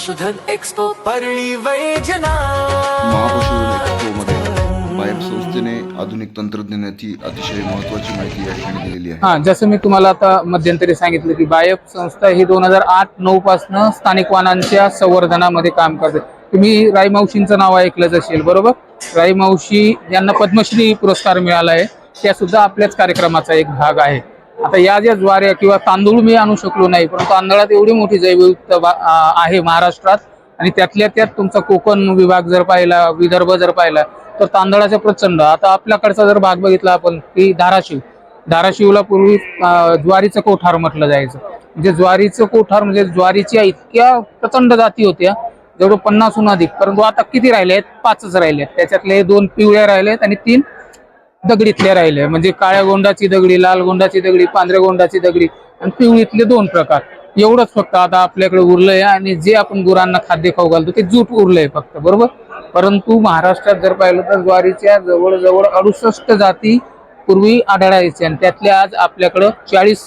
पशुधन expo Parli वैजना। महापशुधन एक्सपोमध्ये buyer संस्थेने आधुनिक तंत्रज्ञानाची अतिशय महत्त्वाची माहिती या ठिकाणी दिलेली आहे। जसं मी तुम्हाला आता मध्यंतरी सांगितलं की बायफ संस्था ही 2008-9 पासून स्थानिक वाहनांच्या संवर्धनामध्ये काम करते। तुम्ही राईमावशींचं नाव ऐकलंच असेल, बरोबर? राईमावशी यांना पद्मश्री पुरस्कार मिळाला आहे, त्या सुद्धा आपल्याच कार्यक्रमाचा एक भाग आहे। आता या ज्या ज्वाऱ्या किंवा तांदूळ मी आणू शकलो नाही, परंतु तांदळात एवढी मोठी जैवविविधता आहे महाराष्ट्रात, आणि त्यातल्या त्यात तुमचा कोकण विभाग जर पाहिला, विदर्भ जर पाहिला, तर तांदळाच्या प्रचंड। आता आपल्याकडचा जर भाग बघितला आपण की धाराशिवला पूर्वी ज्वारीचं कोठार म्हटलं जायचं। म्हणजे ज्वारीचं कोठार म्हणजे ज्वारीच्या इतक्या प्रचंड जाती होत्या, जवळ 50हून अधिक, परंतु आता किती राहिले आहेत? 5च राहिले आहेत। त्याच्यातले 2 पिवळ्या राहिले आहेत आणि 3 दगडीतले राहिले, म्हणजे काळ्या गोंडाची दगडी, लाल गोंडाची दगडी, पांढऱ्या गोंडाची दगडी आणि पिवळीतले 2 प्रकार, एवढंच फक्त आता आपल्याकडे उरलंय। आणि जे आपण गुरांना खाद्य खाऊ घालतो ते जूट उरलंय फक्त, बरोबर? परंतु महाराष्ट्रात जर पाहिलं तर ज्वारीच्या जवळजवळ 68 जाती पूर्वी आढळायच्या, आणि त्यातल्या आज आपल्याकडं 40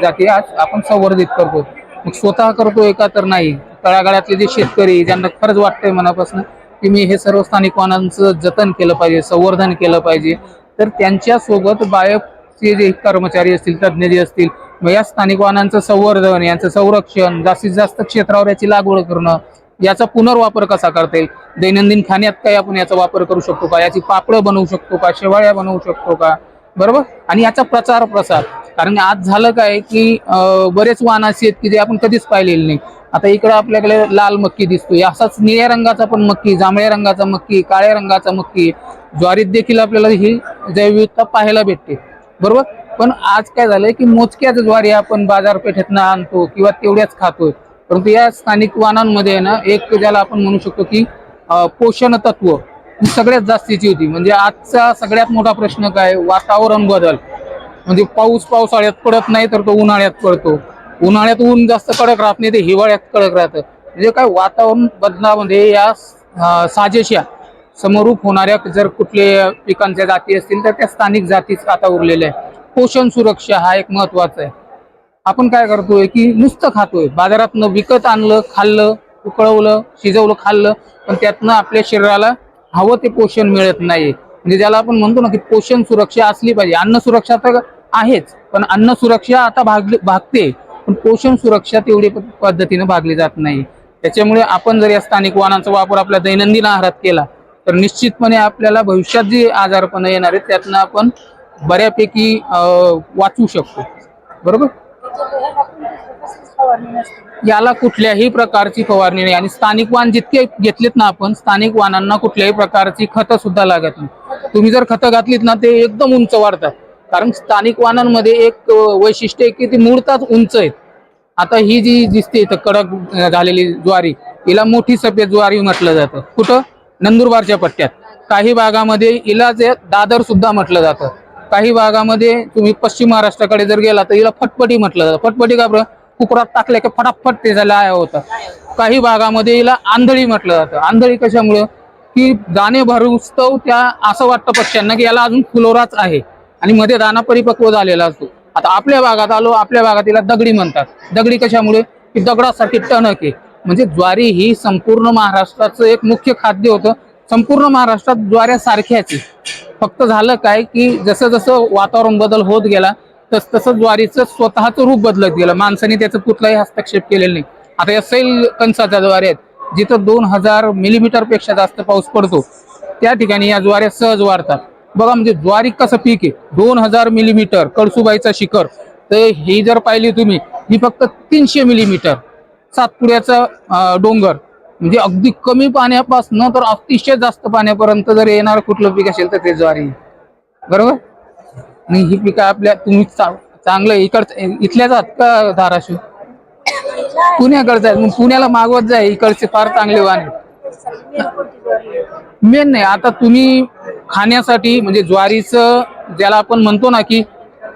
जाती आज आपण संवर्धित करतो। मग स्वतः करतोय का? तर नाही। तळागाळातले जे शेतकरी, ज्यांना खरंच वाटतंय मनापासून की मी हे सर्व स्थानिक वाहनांचं जतन केलं पाहिजे, संवर्धन केलं पाहिजे, तर त्यांच्या सोबत बायफचे जे कर्मचारी असतील, तज्ज्ञ जे असतील, मग या स्थानिक वाहनांचं संवर्धन, यांचं संरक्षण, जास्तीत जास्त क्षेत्रावर याची लागवड करणं, याचा पुनर्वापर कसा करता येईल, दैनंदिन खाण्यात काय आपण याचा वापर करू शकतो का, याची पापडं बनवू शकतो का, शेवाळ्या बनवू शकतो का, बरोबर? आणि याचा प्रचार प्रसार, कारण आज झालं काय की बरेच वाहन असे आहेत की जे आपण कधीच पाहिलेले नाही। आता इकडं आपल्याकडे लाल मक्की दिसतोय, असाच निळ्या रंगाचा पण मक्की, जांभळ्या रंगाचा मक्की, काळ्या रंगाचा मक्की, ज्वारीत देखील आपल्याला ही जैवविविधता पाहायला भेटते, बरोबर? पण आज काय झालंय की मोजक्याच ज्वारी आपण बाजारपेठेतनं आणतो किंवा तेवढ्याच खातोय, परंतु या स्थानिक वाहनांमध्ये ना एक ज्याला आपण म्हणू शकतो की पोषण तत्व ही सगळ्यात जास्तीची होती। म्हणजे आजचा सगळ्यात मोठा प्रश्न काय? वातावरण बदल। म्हणजे पाऊस पावसाळ्यात पडत नाही तर तो उन्हाळ्यात पडतो, उन्हाळ्यात ऊन जास्त कडक राहत नाही, ते हिवाळ्यात कडक राहतं। म्हणजे काय वातावरण बदलामध्ये या साजेशा समरूप होणाऱ्या जर कुठले पिकांच्या जाती असतील तर त्या स्थानिक जातीच आता उरलेल्या आहे। पोषण सुरक्षा हा एक महत्वाचा आहे। आपण काय करतोय की नुसतं खातोय, बाजारातनं विकत आणलं, खाल्लं, उकळवलं, शिजवलं, खाल्लं, पण त्यातनं आपल्या शरीराला हवं ते पोषण मिळत नाही। म्हणजे ज्याला आपण म्हणतो ना की पोषण सुरक्षा असली पाहिजे। अन्न सुरक्षा तर आहेच, पण अन्न सुरक्षा आता भागते, पण पोषण सुरक्षा तेवढी पद्धतीने भागली जात नाही। त्याच्यामुळे आपण जर या स्थानिक वाहनांचा वापर आपल्या दैनंदिन आहारात केला तर निश्चितपणे आपल्याला भविष्यात जे आजारपण येणार आहेत त्यातनं आपण बऱ्यापैकी वाचू शकतो, बरोबर? याला कुठल्याही प्रकारची फवारणी नाही, आणि स्थानिक वाहन जितके घेतलेत ना आपण, स्थानिक वाहनांना कुठल्याही प्रकारची खतं सुद्धा लागत नाही। तुम्ही जर खतं घातलीत ना ते एकदम उंच वाढतात, कारण स्थानिक वाहनांमध्ये एक वैशिष्ट्य आहे की ती मुळातच उंच आहेत। आता ही जी दिसते इथं कडक झालेली ज्वारी, हिला मोठी सफेद ज्वारी म्हटलं जातं। कुठं? नंदुरबारच्या पट्ट्यात। काही भागामध्ये हिला जे दादर सुद्धा म्हटलं जातं। काही भागामध्ये तुम्ही पश्चिम महाराष्ट्राकडे जर गेला तर हिला फटफटी म्हटलं जातं। फटफटी का बरं? कुकरात टाकल्या की फटाफट ते झाला होतं। काही भागामध्ये हिला आंधळी म्हटलं जातं। आंधळी कशामुळं? की दाणे भरूस्तव त्या असं वाटतं पक्ष्यांना की याला अजून फुलोराच आहे, आणि मध्ये दाना परिपक्व झालेला असतो। आता आपल्या भागात आलो, आपल्या भागात तिला दगडी म्हणतात। दगडी कशामुळे? की दगडासारखी टणक आहे। म्हणजे ज्वारी ही संपूर्ण महाराष्ट्राचं एक मुख्य खाद्य होतं। संपूर्ण महाराष्ट्रात ज्वाऱ्या सारख्याच आहे, फक्त झालं काय की जसं जसं वातावरण बदल होत गेला तसं ज्वारीचं स्वतःचं रूप बदलत गेलं। माणसाने त्याचं कुठलाही हस्तक्षेप केलेला नाही। आता या सैल कणसाच्या ज्वाऱ्या आहेत, जिथं 2000 मिलीमीटर पेक्षा जास्त पाऊस पडतो त्या ठिकाणी या ज्वाऱ्या सहज वाढतात। बघा, म्हणजे ज्वारी कसं पीक आहे, 2000 मिलीमीटर कळसुबाईचा शिखर, तर ही जर पाहिली तुम्ही, ही फक्त 300 मिलीमीटर सातपुड्याचा डोंगर, म्हणजे अगदी कमी पाण्यापासून तर अतिशय जास्त पाण्यापर्यंत जर येणार कुठलं पीक असेल तर ते ज्वारी, बरोबर? आणि ही पिकं आपल्या तुम्ही चांगलं इथल्याच आहात का? धाराशिव पुण्याकडचं आहे, मग पुण्याला मागवत जाय, इकडचे फार चांगले वाहन मेन नाही। आता तुम्ही खाण्यासाठी म्हणजे ज्वारीचं ज्याला आपण म्हणतो ना की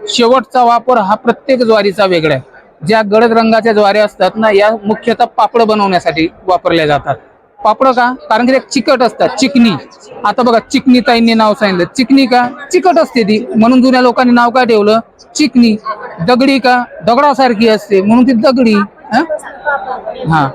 शेवटचा वापर हा प्रत्येक ज्वारीचा वेगळा आहे। ज्या गडद रंगाच्या ज्वाऱ्या असतात ना, या मुख्यतः पापड बनवण्यासाठी वापरल्या जातात। पापड का? कारण की चिकट असतात, चिकनी। आता बघा, चिकनी ताईंनी नाव सांगितलं, चिकनी का? चिकट असते ती, म्हणून जुन्या लोकांनी नाव काय ठेवलं? चिकनी। दगडी का? दगडासारखी असते म्हणून ती दगडी। हा,